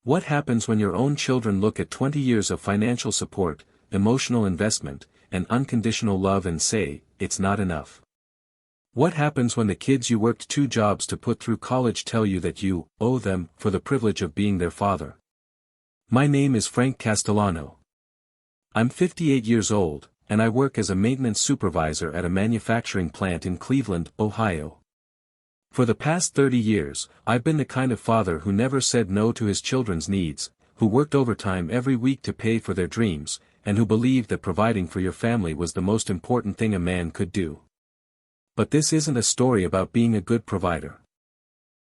What happens when your own children look at 20 years of financial support, emotional investment, and unconditional love and say, "It's not enough"? What happens when the kids you worked 2 jobs to put through college tell you that you owe them for the privilege of being their father? My name is Frank Castellano. I'm 58 years old, and I work as a maintenance supervisor at a manufacturing plant in Cleveland, Ohio. For the past 30 years, I've been the kind of father who never said no to his children's needs, who worked overtime every week to pay for their dreams, and who believed that providing for your family was the most important thing a man could do. But this isn't a story about being a good provider.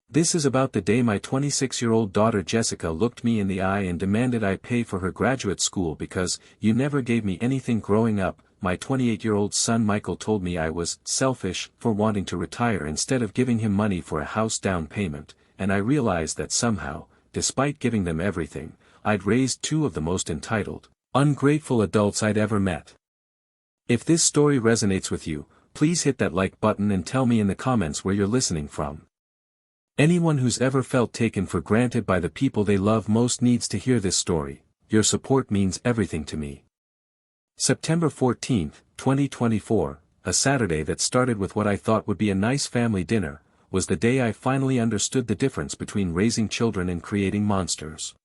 This is about the day my 26-year-old daughter Jessica looked me in the eye and demanded I pay for her graduate school because "you never gave me anything growing up." My 28-year-old son Michael told me I was selfish for wanting to retire instead of giving him money for a house down payment, and I realized that somehow, despite giving them everything, I'd raised 2 of the most entitled, ungrateful adults I'd ever met. If this story resonates with you, please hit that like button and tell me in the comments where you're listening from. Anyone who's ever felt taken for granted by the people they love most needs to hear this story. Your support means everything to me. September 14, 2024, a Saturday that started with what I thought would be a nice family dinner, was the day I finally understood the difference between raising children and creating monsters.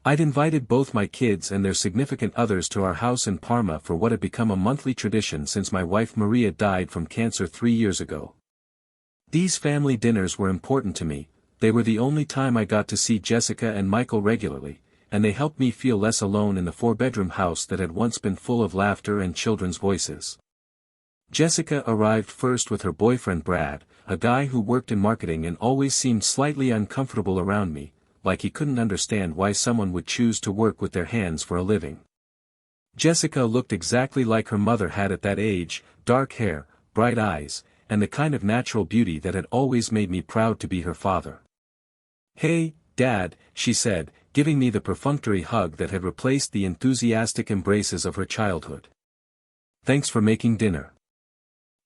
I'd invited both my kids and their significant others to our house in Parma for what had become a monthly tradition since my wife Maria died from cancer 3 years ago. These family dinners were important to me. They were the only time I got to see Jessica and Michael regularly, and they helped me feel less alone in the 4-bedroom house that had once been full of laughter and children's voices. Jessica arrived first with her boyfriend Brad, a guy who worked in marketing and always seemed slightly uncomfortable around me, like he couldn't understand why someone would choose to work with their hands for a living. Jessica looked exactly like her mother had at that age, dark hair, bright eyes, and the kind of natural beauty that had always made me proud to be her father. "Hey, Dad," she said, giving me the perfunctory hug that had replaced the enthusiastic embraces of her childhood. "Thanks for making dinner."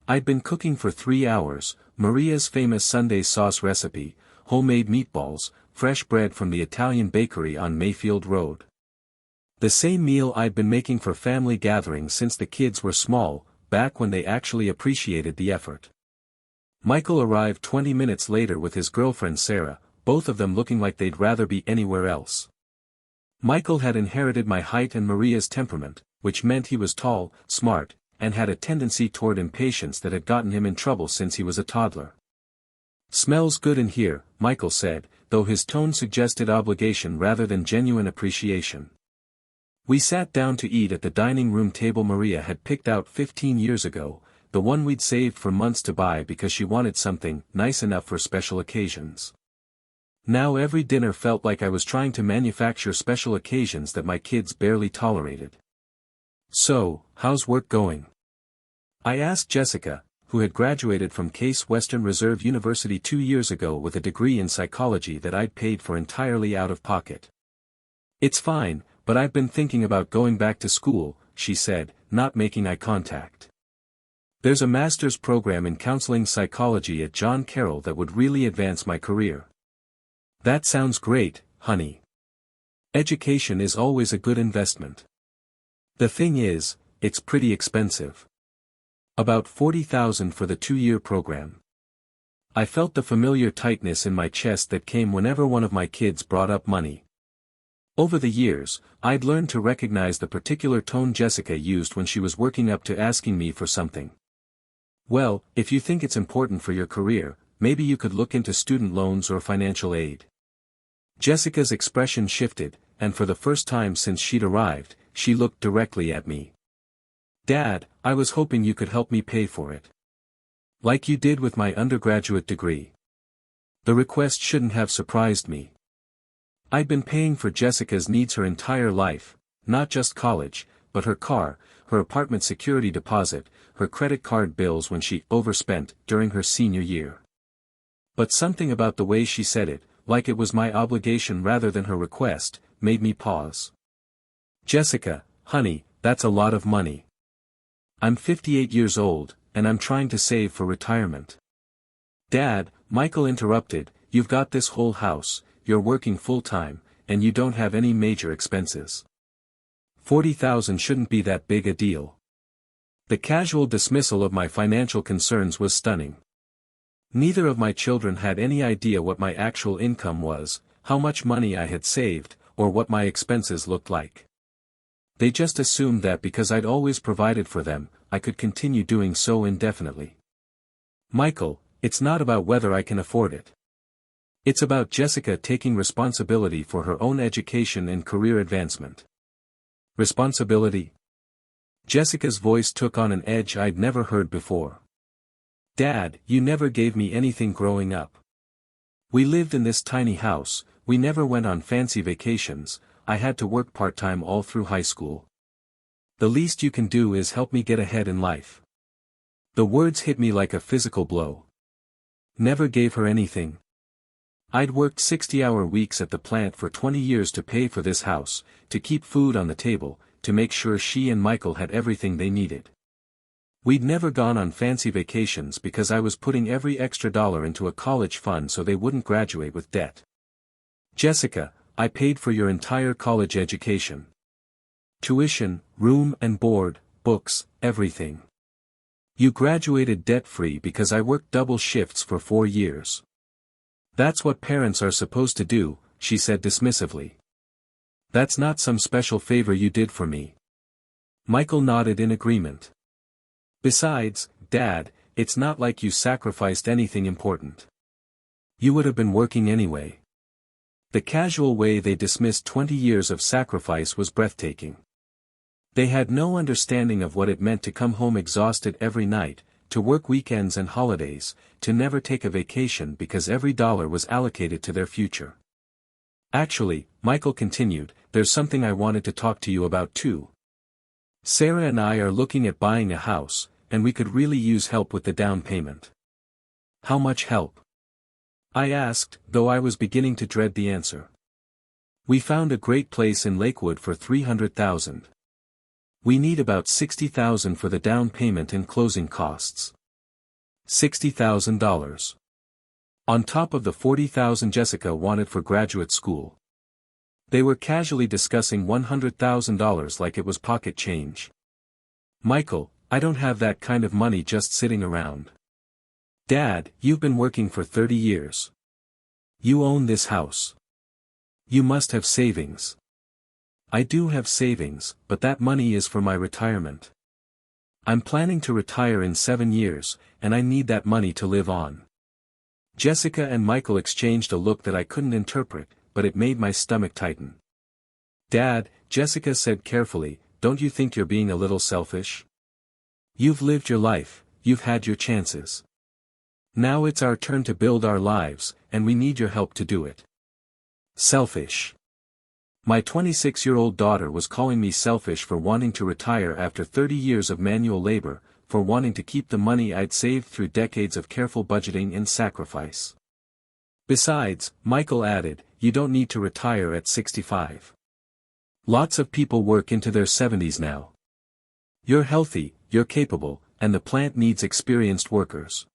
I'd been cooking for 3 hours, Maria's famous Sunday sauce recipe, homemade meatballs, fresh bread from the Italian bakery on Mayfield Road. The same meal I'd been making for family gatherings since the kids were small, back when they actually appreciated the effort. Michael arrived 20 minutes later with his girlfriend Sarah, both of them looking like they'd rather be anywhere else. Michael had inherited my height and Maria's temperament, which meant he was tall, smart, and had a tendency toward impatience that had gotten him in trouble since he was a toddler. "Smells good in here," Michael said, though his tone suggested obligation rather than genuine appreciation. We sat down to eat at the dining room table Maria had picked out 15 years ago, the one we'd saved for months to buy because she wanted something nice enough for special occasions. Now every dinner felt like I was trying to manufacture special occasions that my kids barely tolerated. "So, how's work going?" I asked Jessica, who had graduated from Case Western Reserve University 2 years ago with a degree in psychology that I'd paid for entirely out of pocket. "It's fine, but I've been thinking about going back to school," she said, not making eye contact. "There's a master's program in counseling psychology at John Carroll that would really advance my career." "That sounds great, honey. Education is always a good investment. The thing is, it's pretty expensive. About $40,000 for the 2-year program." I felt the familiar tightness in my chest that came whenever one of my kids brought up money. Over the years, I'd learned to recognize the particular tone Jessica used when she was working up to asking me for something. "Well, if you think it's important for your career, maybe you could look into student loans or financial aid." Jessica's expression shifted, and for the first time since she'd arrived, she looked directly at me. "Dad, I was hoping you could help me pay for it. Like you did with my undergraduate degree." The request shouldn't have surprised me. I'd been paying for Jessica's needs her entire life, not just college, but her car, her apartment security deposit, her credit card bills when she overspent during her senior year. But something about the way she said it, like it was my obligation rather than her request, made me pause. "Jessica, honey, that's a lot of money. I'm 58 years old, and I'm trying to save for retirement." "Dad," Michael interrupted, "you've got this whole house, you're working full-time, and you don't have any major expenses. 40,000 shouldn't be that big a deal. The casual dismissal of my financial concerns was stunning. Neither of my children had any idea what my actual income was, how much money I had saved, or what my expenses looked like. They just assumed that because I'd always provided for them, I could continue doing so indefinitely. Michael, it's not about whether I can afford it. It's about Jessica taking responsibility for her own education and career advancement. Responsibility? Jessica's voice took on an edge I'd never heard before. Dad, you never gave me anything growing up. We lived in this tiny house, we never went on fancy vacations, I had to work part-time all through high school. The least you can do is help me get ahead in life. The words hit me like a physical blow. Never gave her anything. I'd worked 60-hour weeks at the plant for 20 years to pay for this house, to keep food on the table, to make sure she and Michael had everything they needed. We'd never gone on fancy vacations because I was putting every extra dollar into a college fund so they wouldn't graduate with debt. Jessica, I paid for your entire college education. Tuition, room and board, books, everything. You graduated debt-free because I worked double shifts for 4 years. That's what parents are supposed to do, she said dismissively. That's not some special favor you did for me. Michael nodded in agreement. Besides, Dad, it's not like you sacrificed anything important. You would have been working anyway. The casual way they dismissed 20 years of sacrifice was breathtaking. They had no understanding of what it meant to come home exhausted every night, to work weekends and holidays, to never take a vacation because every dollar was allocated to their future. Actually, Michael continued, there's something I wanted to talk to you about too. Sarah and I are looking at buying a house, and we could really use help with the down payment. How much help? I asked, though I was beginning to dread the answer. We found a great place in Lakewood for $300,000. We need about $60,000 for the down payment and closing costs. $60,000. On top of the $40,000 Jessica wanted for graduate school. They were casually discussing $100,000 like it was pocket change. Michael, I don't have that kind of money just sitting around. Dad, you've been working for 30 years. You own this house. You must have savings. I do have savings, but that money is for my retirement. I'm planning to retire in 7 years, and I need that money to live on. Jessica and Michael exchanged a look that I couldn't interpret, but it made my stomach tighten. Dad, Jessica said carefully, don't you think you're being a little selfish? You've lived your life, you've had your chances. Now it's our turn to build our lives, and we need your help to do it. Selfish. My 26-year-old daughter was calling me selfish for wanting to retire after 30 years of manual labor, for wanting to keep the money I'd saved through decades of careful budgeting and sacrifice. Besides, Michael added, you don't need to retire at 65. Lots of people work into their 70s now. You're healthy, you're capable, and the plant needs experienced workers.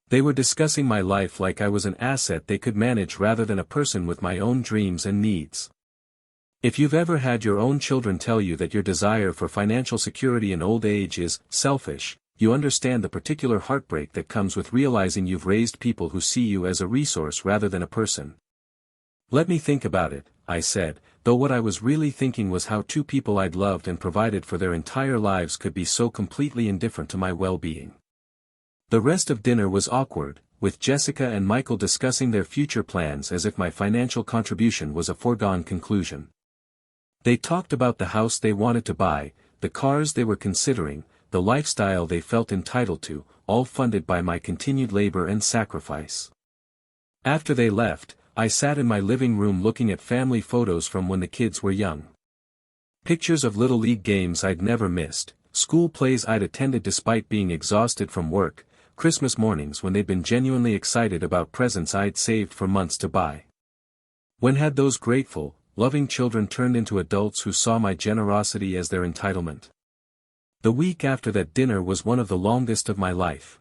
They were discussing my life like I was an asset they could manage rather than a person with my own dreams and needs. If you've ever had your own children tell you that your desire for financial security in old age is selfish, you understand the particular heartbreak that comes with realizing you've raised people who see you as a resource rather than a person. Let me think about it, I said, though what I was really thinking was how 2 people I'd loved and provided for their entire lives could be so completely indifferent to my well-being. The rest of dinner was awkward, with Jessica and Michael discussing their future plans as if my financial contribution was a foregone conclusion. They talked about the house they wanted to buy, the cars they were considering, the lifestyle they felt entitled to, all funded by my continued labor and sacrifice. After they left, I sat in my living room looking at family photos from when the kids were young. Pictures of Little League games I'd never missed, school plays I'd attended despite being exhausted from work, Christmas mornings when they'd been genuinely excited about presents I'd saved for months to buy. When had those grateful, loving children turned into adults who saw my generosity as their entitlement? The week after that dinner was one of the longest of my life.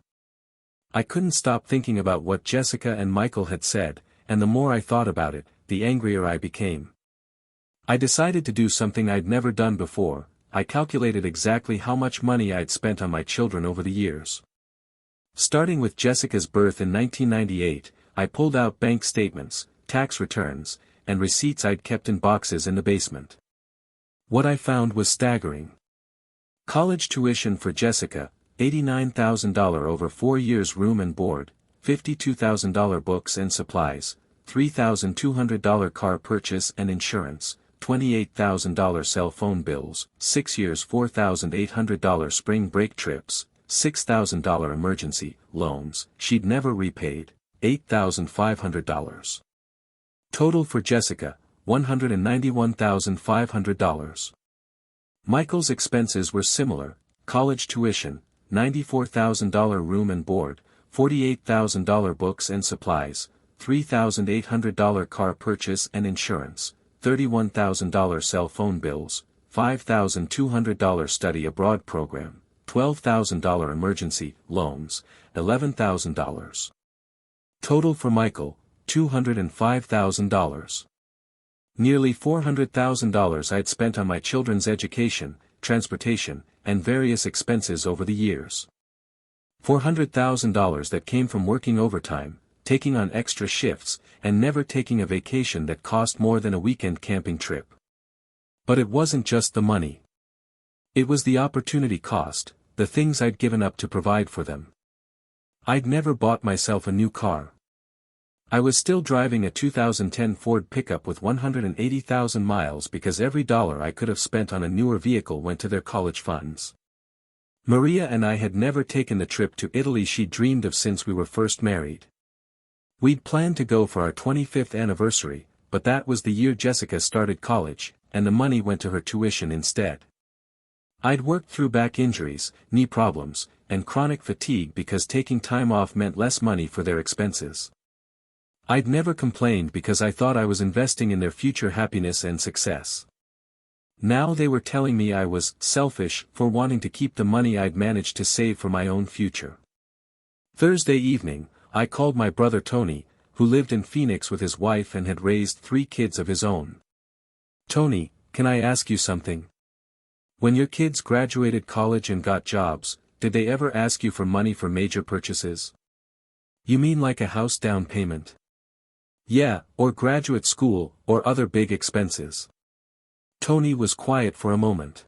I couldn't stop thinking about what Jessica and Michael had said, and the more I thought about it, the angrier I became. I decided to do something I'd never done before. I calculated exactly how much money I'd spent on my children over the years. Starting with Jessica's birth in 1998, I pulled out bank statements, tax returns, and receipts I'd kept in boxes in the basement. What I found was staggering. College tuition for Jessica, $89,000 over 4 years, room and board, $52,000 books and supplies, $3,200 car purchase and insurance, $28,000 cell phone bills, 6 years, $4,800 spring break trips, $6,000 emergency loans she'd never repaid, $8,500. Total for Jessica, $191,500. Michael's expenses were similar: college tuition, $94,000 room and board, $48,000 books and supplies, $3,800 car purchase and insurance, $31,000 cell phone bills, $5,200 study abroad program, $12,000 emergency loans, $11,000. Total for Michael, $205,000. Nearly $400,000 I'd spent on my children's education, transportation, and various expenses over the years. $400,000 that came from working overtime, taking on extra shifts, and never taking a vacation that cost more than a weekend camping trip. But it wasn't just the money. It was the opportunity cost, the things I'd given up to provide for them. I'd never bought myself a new car. I was still driving a 2010 Ford pickup with 180,000 miles because every dollar I could have spent on a newer vehicle went to their college funds. Maria and I had never taken the trip to Italy she'd dreamed of since we were first married. We'd planned to go for our 25th anniversary, but that was the year Jessica started college, and the money went to her tuition instead. I'd worked through back injuries, knee problems, and chronic fatigue because taking time off meant less money for their expenses. I'd never complained because I thought I was investing in their future happiness and success. Now they were telling me I was selfish for wanting to keep the money I'd managed to save for my own future. Thursday evening, I called my brother Tony, who lived in Phoenix with his wife and had raised 3 kids of his own. "Tony, can I ask you something? When your kids graduated college and got jobs, did they ever ask you for money for major purchases?" "You mean like a house down payment?" "Yeah, or graduate school, or other big expenses." Tony was quiet for a moment.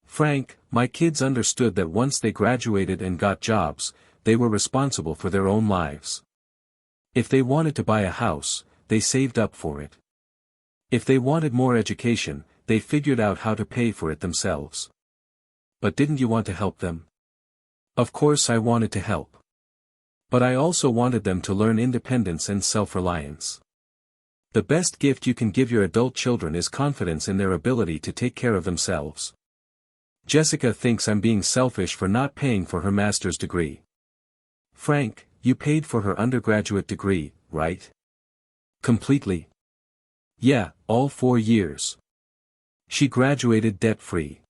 "Frank, my kids understood that once they graduated and got jobs, they were responsible for their own lives. If they wanted to buy a house, they saved up for it. If they wanted more education, they figured out how to pay for it themselves." "But didn't you want to help them?" "Of course I wanted to help. But I also wanted them to learn independence and self-reliance. The best gift you can give your adult children is confidence in their ability to take care of themselves." "Jessica thinks I'm being selfish for not paying for her master's degree." "Frank, you paid for her undergraduate degree, right?" "Completely." "Yeah, all 4 years. She graduated debt-free.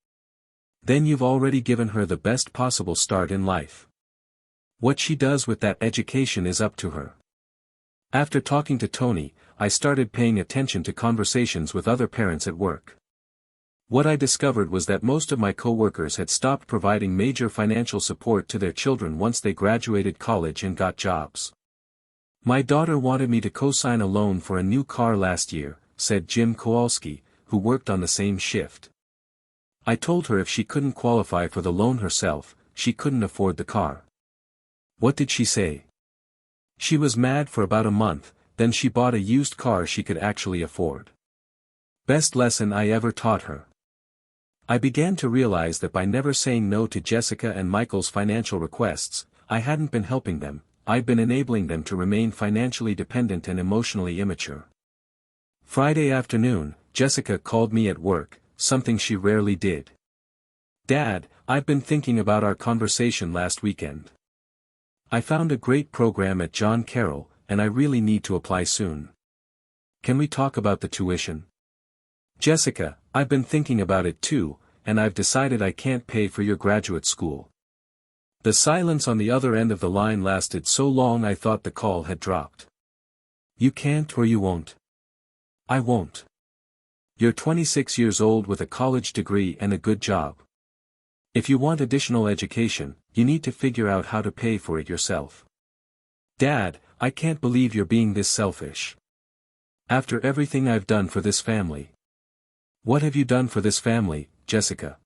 Then you've already given her the best possible start in life. What she does with that education is up to her." After talking to Tony, I started paying attention to conversations with other parents at work. What I discovered was that most of my co-workers had stopped providing major financial support to their children once they graduated college and got jobs. "My daughter wanted me to co-sign a loan for a new car last year," said Jim Kowalski, who worked on the same shift. "I told her if she couldn't qualify for the loan herself, she couldn't afford the car." "What did she say?" "She was mad for about a month, then she bought a used car she could actually afford." Best lesson I ever taught her. I began to realize that by never saying no to Jessica and Michael's financial requests, I hadn't been helping them, I'd been enabling them to remain financially dependent and emotionally immature. Friday afternoon, Jessica called me at work, something she rarely did. "Dad, I've been thinking about our conversation last weekend. I found a great program at John Carroll, and I really need to apply soon. Can we talk about the tuition?" "Jessica, I've been thinking about it too, and I've decided I can't pay for your graduate school." The silence on the other end of the line lasted so long I thought the call had dropped. "You can't or you won't?" I won't. You're 26 years old with a college degree and a good job. If you want additional education, you need to figure out how to pay for it yourself. Dad, I can't believe you're being this selfish. After everything I've done for this family. What have you done for this family, Jessica?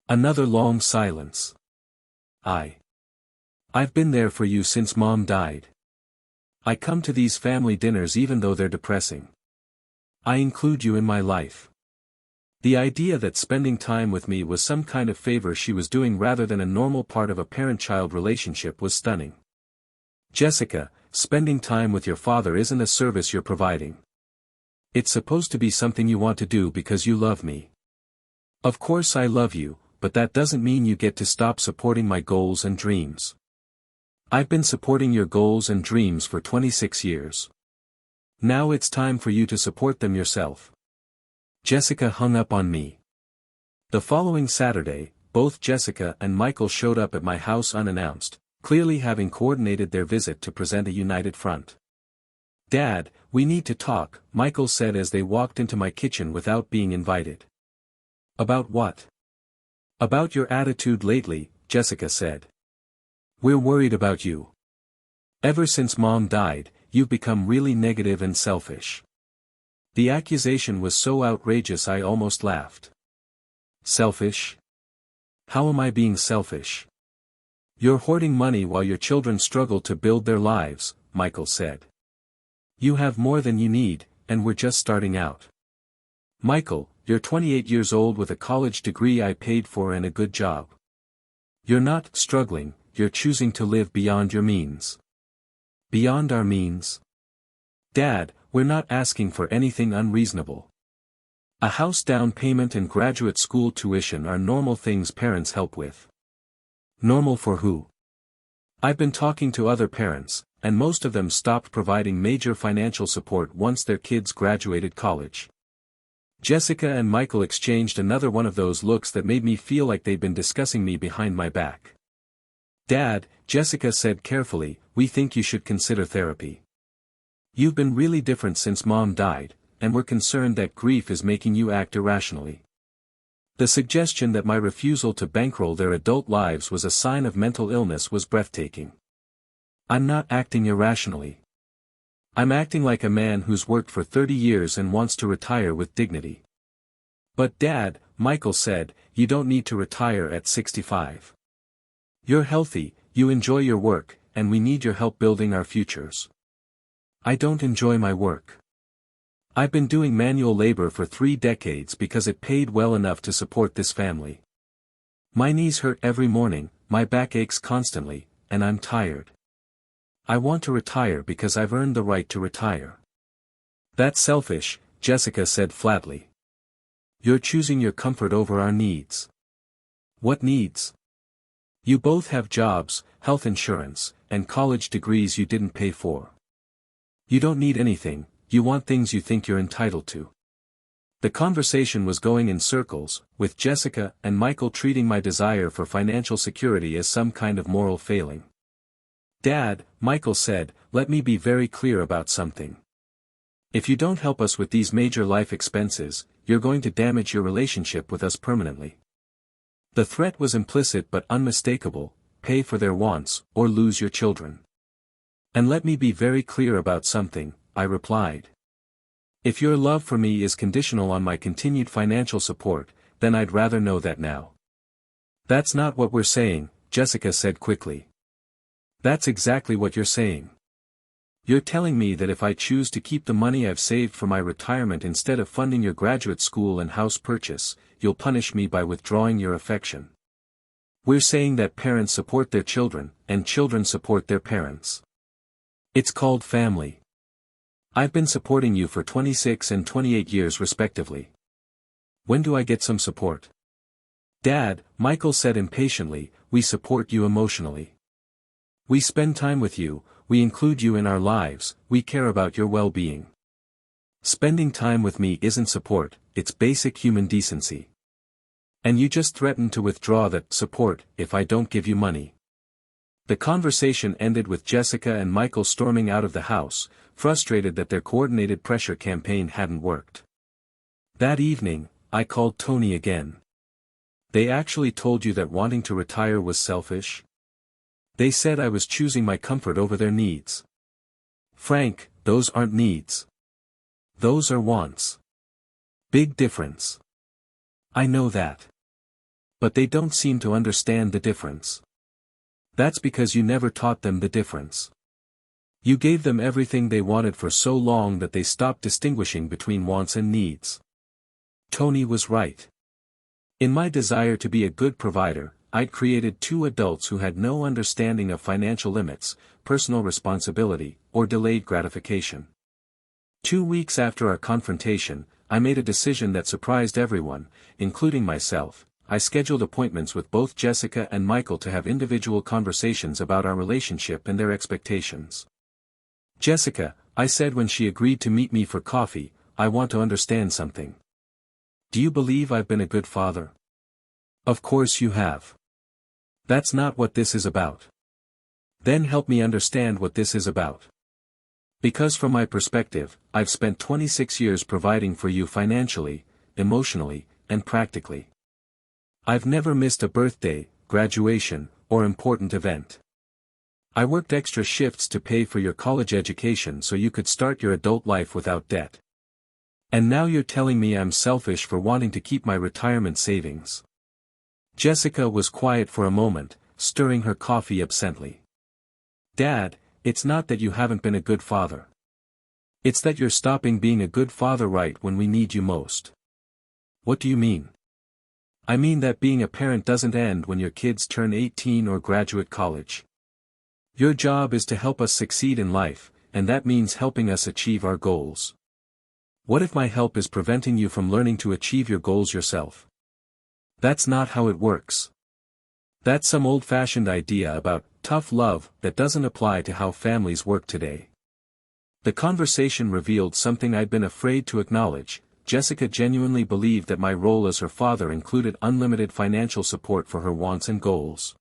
Another long silence. I've been there for you since Mom died. I come to these family dinners even though they're depressing. I include you in my life. The idea that spending time with me was some kind of favor she was doing rather than a normal part of a parent-child relationship was stunning. Jessica, spending time with your father isn't a service you're providing. It's supposed to be something you want to do because you love me. Of course I love you, but that doesn't mean you get to stop supporting my goals and dreams. I've been supporting your goals and dreams for 26 years. Now it's time for you to support them yourself. Jessica hung up on me. The following Saturday, both Jessica and Michael showed up at my house unannounced, clearly having coordinated their visit to present a united front. Dad, we need to talk, Michael said as they walked into my kitchen without being invited. About what? About your attitude lately, Jessica said. We're worried about you. Ever since Mom died, you've become really negative and selfish. The accusation was so outrageous I almost laughed. Selfish? How am I being selfish? You're hoarding money while your children struggle to build their lives, Michael said. You have more than you need, and we're just starting out. Michael, you're 28 years old with a college degree I paid for and a good job. You're not struggling, you're choosing to live beyond your means. Beyond our means? Dad, we're not asking for anything unreasonable. A house down payment and graduate school tuition are normal things parents help with. Normal for who? I've been talking to other parents, and most of them stopped providing major financial support once their kids graduated college. Jessica and Michael exchanged another one of those looks that made me feel like they'd been discussing me behind my back. Dad, Jessica said carefully, we think you should consider therapy. You've been really different since Mom died, and we're concerned that grief is making you act irrationally. The suggestion that my refusal to bankroll their adult lives was a sign of mental illness was breathtaking. I'm not acting irrationally. I'm acting like a man who's worked for 30 years and wants to retire with dignity. But Dad, Michael said, you don't need to retire at 65. You're healthy, you enjoy your work, and we need your help building our futures. I don't enjoy my work. I've been doing manual labor for 3 decades because it paid well enough to support this family. My knees hurt every morning, my back aches constantly, and I'm tired. I want to retire because I've earned the right to retire. That's selfish, Jessica said flatly. You're choosing your comfort over our needs. What needs? You both have jobs, health insurance, and college degrees you didn't pay for. You don't need anything, you want things you think you're entitled to. The conversation was going in circles, with Jessica and Michael treating my desire for financial security as some kind of moral failing. Dad, Michael said, let me be very clear about something. If you don't help us with these major life expenses, you're going to damage your relationship with us permanently. The threat was implicit but unmistakable, pay for their wants, or lose your children. And let me be very clear about something, I replied. If your love for me is conditional on my continued financial support, then I'd rather know that now. That's not what we're saying, Jessica said quickly. That's exactly what you're saying. You're telling me that if I choose to keep the money I've saved for my retirement instead of funding your graduate school and house purchase, you'll punish me by withdrawing your affection. We're saying that parents support their children, and children support their parents. It's called family. I've been supporting you for 26 and 28 years respectively. When do I get some support? Dad, Michael said impatiently, we support you emotionally. We spend time with you, we include you in our lives, we care about your well-being. Spending time with me isn't support, it's basic human decency. And you just threaten to withdraw that support if I don't give you money. The conversation ended with Jessica and Michael storming out of the house, frustrated that their coordinated pressure campaign hadn't worked. That evening, I called Tony again. They actually told you that wanting to retire was selfish? They said I was choosing my comfort over their needs. Frank, those aren't needs. Those are wants. Big difference. I know that. But they don't seem to understand the difference. That's because you never taught them the difference. You gave them everything they wanted for so long that they stopped distinguishing between wants and needs. Tony was right. In my desire to be a good provider, I'd created two adults who had no understanding of financial limits, personal responsibility, or delayed gratification. 2 weeks after our confrontation, I made a decision that surprised everyone, including myself. I scheduled appointments with both Jessica and Michael to have individual conversations about our relationship and their expectations. Jessica, I said when she agreed to meet me for coffee, I want to understand something. Do you believe I've been a good father? Of course you have. That's not what this is about. Then help me understand what this is about. Because from my perspective, I've spent 26 years providing for you financially, emotionally, and practically. I've never missed a birthday, graduation, or important event. I worked extra shifts to pay for your college education so you could start your adult life without debt. And now you're telling me I'm selfish for wanting to keep my retirement savings. Jessica was quiet for a moment, stirring her coffee absently. Dad, it's not that you haven't been a good father. It's that you're stopping being a good father right when we need you most. What do you mean? I mean that being a parent doesn't end when your kids turn 18 or graduate college. Your job is to help us succeed in life, and that means helping us achieve our goals. What if my help is preventing you from learning to achieve your goals yourself? That's not how it works. That's some old-fashioned idea about tough love that doesn't apply to how families work today. The conversation revealed something I'd been afraid to acknowledge. Jessica genuinely believed that my role as her father included unlimited financial support for her wants and goals.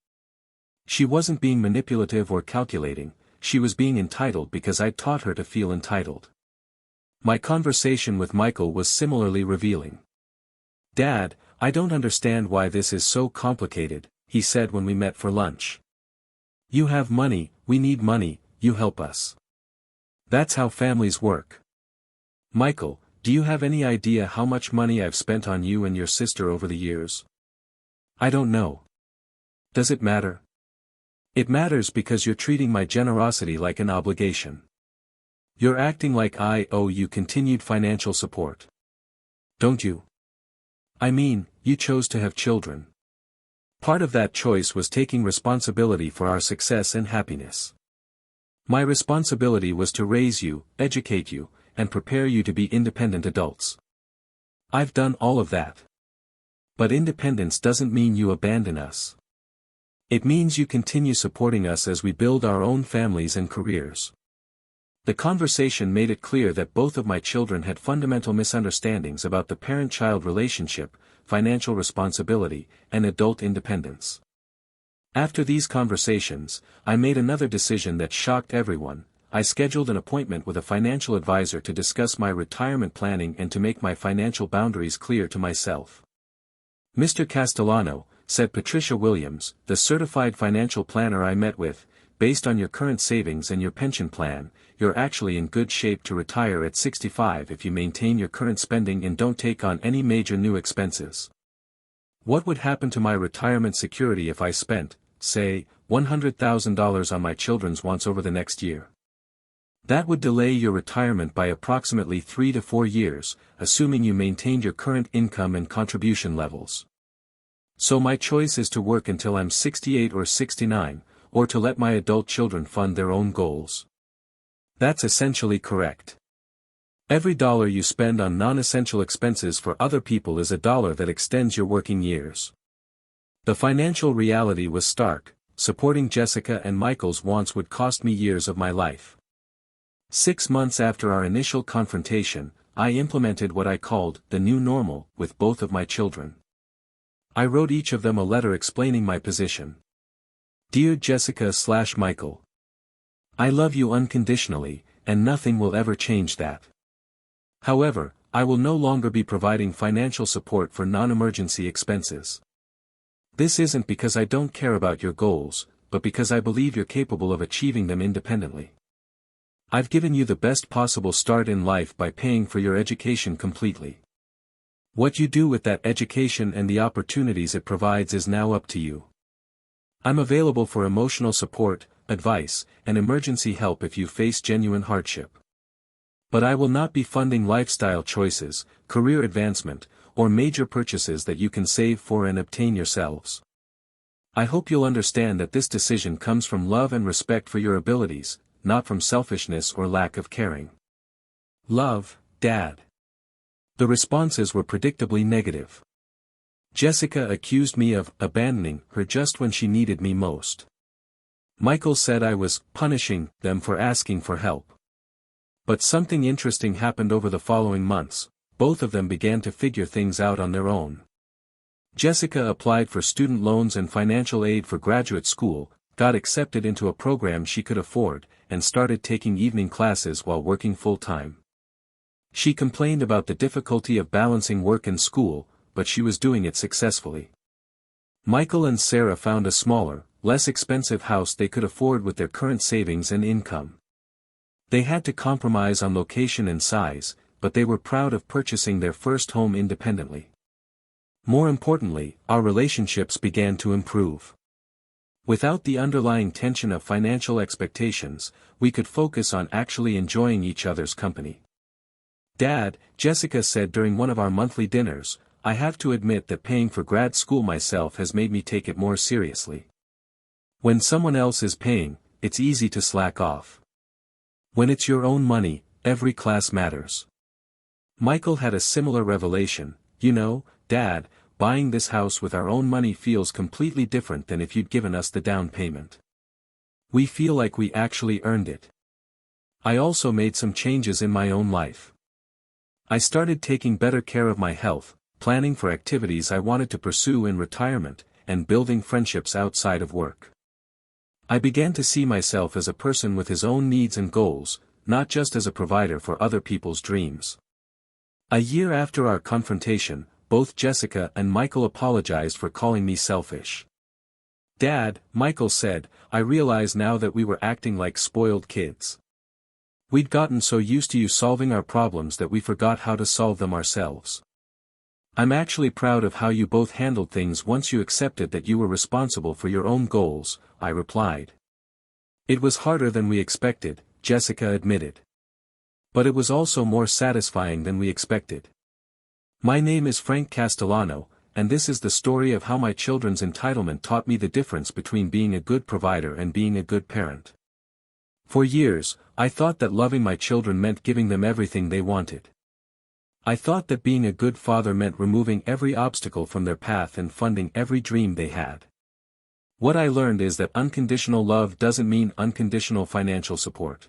She wasn't being manipulative or calculating, she was being entitled because I'd taught her to feel entitled. My conversation with Michael was similarly revealing. Dad, I don't understand why this is so complicated, he said when we met for lunch. You have money, we need money, you help us. That's how families work. Michael, do you have any idea how much money I've spent on you and your sister over the years? I don't know. Does it matter? It matters because you're treating my generosity like an obligation. You're acting like I owe you continued financial support. Don't you? I mean, you chose to have children. Part of that choice was taking responsibility for our success and happiness. My responsibility was to raise you, educate you, and prepare you to be independent adults. I've done all of that. But independence doesn't mean you abandon us. It means you continue supporting us as we build our own families and careers. The conversation made it clear that both of my children had fundamental misunderstandings about the parent-child relationship, financial responsibility, and adult independence. After these conversations, I made another decision that shocked everyone. I scheduled an appointment with a financial advisor to discuss my retirement planning and to make my financial boundaries clear to myself. Mr. Castellano, said Patricia Williams, the certified financial planner I met with, based on your current savings and your pension plan, you're actually in good shape to retire at 65 if you maintain your current spending and don't take on any major new expenses. What would happen to my retirement security if I spent, say, $100,000 on my children's wants over the next year? That would delay your retirement by approximately 3 to 4 years, assuming you maintained your current income and contribution levels. So my choice is to work until I'm 68 or 69, or to let my adult children fund their own goals. That's essentially correct. Every dollar you spend on non-essential expenses for other people is a dollar that extends your working years. The financial reality was stark. Supporting Jessica and Michael's wants would cost me years of my life. 6 months after our initial confrontation, I implemented what I called the new normal with both of my children. I wrote each of them a letter explaining my position. Dear Jessica/Michael. I love you unconditionally, and nothing will ever change that. However, I will no longer be providing financial support for non-emergency expenses. This isn't because I don't care about your goals, but because I believe you're capable of achieving them independently. I've given you the best possible start in life by paying for your education completely. What you do with that education and the opportunities it provides is now up to you. I'm available for emotional support, advice, and emergency help if you face genuine hardship. But I will not be funding lifestyle choices, career advancement, or major purchases that you can save for and obtain yourselves. I hope you'll understand that this decision comes from love and respect for your abilities, not from selfishness or lack of caring. Love, Dad. The responses were predictably negative. Jessica accused me of abandoning her just when she needed me most. Michael said I was punishing them for asking for help. But something interesting happened over the following months. Both of them began to figure things out on their own. Jessica applied for student loans and financial aid for graduate school, got accepted into a program she could afford, and started taking evening classes while working full-time. She complained about the difficulty of balancing work and school, but she was doing it successfully. Michael and Sarah found a smaller, less expensive house they could afford with their current savings and income. They had to compromise on location and size, but they were proud of purchasing their first home independently. More importantly, our relationships began to improve. Without the underlying tension of financial expectations, we could focus on actually enjoying each other's company. Dad, Jessica said during one of our monthly dinners, I have to admit that paying for grad school myself has made me take it more seriously. When someone else is paying, it's easy to slack off. When it's your own money, every class matters. Michael had a similar revelation. You know, Dad, buying this house with our own money feels completely different than if you'd given us the down payment. We feel like we actually earned it. I also made some changes in my own life. I started taking better care of my health, planning for activities I wanted to pursue in retirement, and building friendships outside of work. I began to see myself as a person with his own needs and goals, not just as a provider for other people's dreams. A year after our confrontation, both Jessica and Michael apologized for calling me selfish. Dad, Michael said, I realize now that we were acting like spoiled kids. We'd gotten so used to you solving our problems that we forgot how to solve them ourselves. I'm actually proud of how you both handled things once you accepted that you were responsible for your own goals, I replied. It was harder than we expected, Jessica admitted. But it was also more satisfying than we expected. My name is Frank Castellano, and this is the story of how my children's entitlement taught me the difference between being a good provider and being a good parent. For years, I thought that loving my children meant giving them everything they wanted. I thought that being a good father meant removing every obstacle from their path and funding every dream they had. What I learned is that unconditional love doesn't mean unconditional financial support.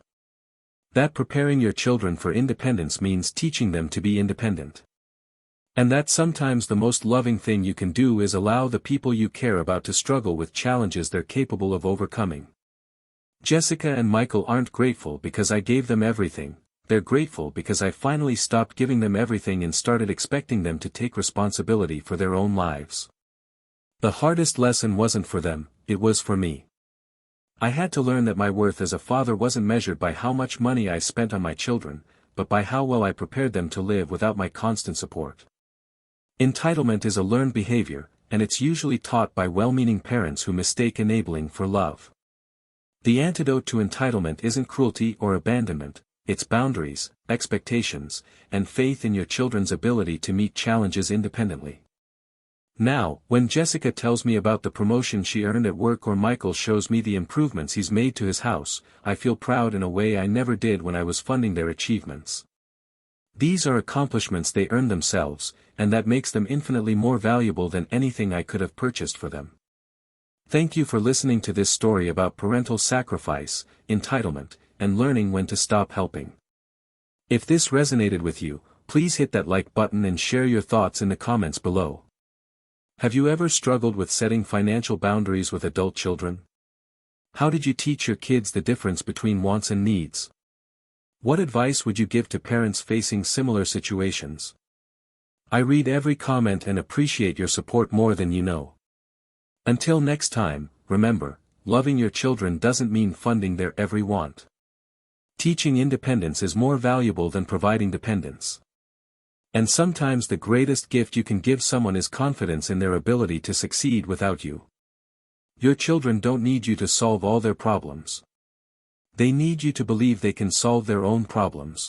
That preparing your children for independence means teaching them to be independent. And that sometimes the most loving thing you can do is allow the people you care about to struggle with challenges they're capable of overcoming. Jessica and Michael aren't grateful because I gave them everything, they're grateful because I finally stopped giving them everything and started expecting them to take responsibility for their own lives. The hardest lesson wasn't for them, it was for me. I had to learn that my worth as a father wasn't measured by how much money I spent on my children, but by how well I prepared them to live without my constant support. Entitlement is a learned behavior, and it's usually taught by well-meaning parents who mistake enabling for love. The antidote to entitlement isn't cruelty or abandonment, it's boundaries, expectations, and faith in your children's ability to meet challenges independently. Now, when Jessica tells me about the promotion she earned at work or Michael shows me the improvements he's made to his house, I feel proud in a way I never did when I was funding their achievements. These are accomplishments they earned themselves, and that makes them infinitely more valuable than anything I could have purchased for them. Thank you for listening to this story about parental sacrifice, entitlement, and learning when to stop helping. If this resonated with you, please hit that like button and share your thoughts in the comments below. Have you ever struggled with setting financial boundaries with adult children? How did you teach your kids the difference between wants and needs? What advice would you give to parents facing similar situations? I read every comment and appreciate your support more than you know. Until next time, remember, loving your children doesn't mean funding their every want. Teaching independence is more valuable than providing dependence. And sometimes the greatest gift you can give someone is confidence in their ability to succeed without you. Your children don't need you to solve all their problems. They need you to believe they can solve their own problems.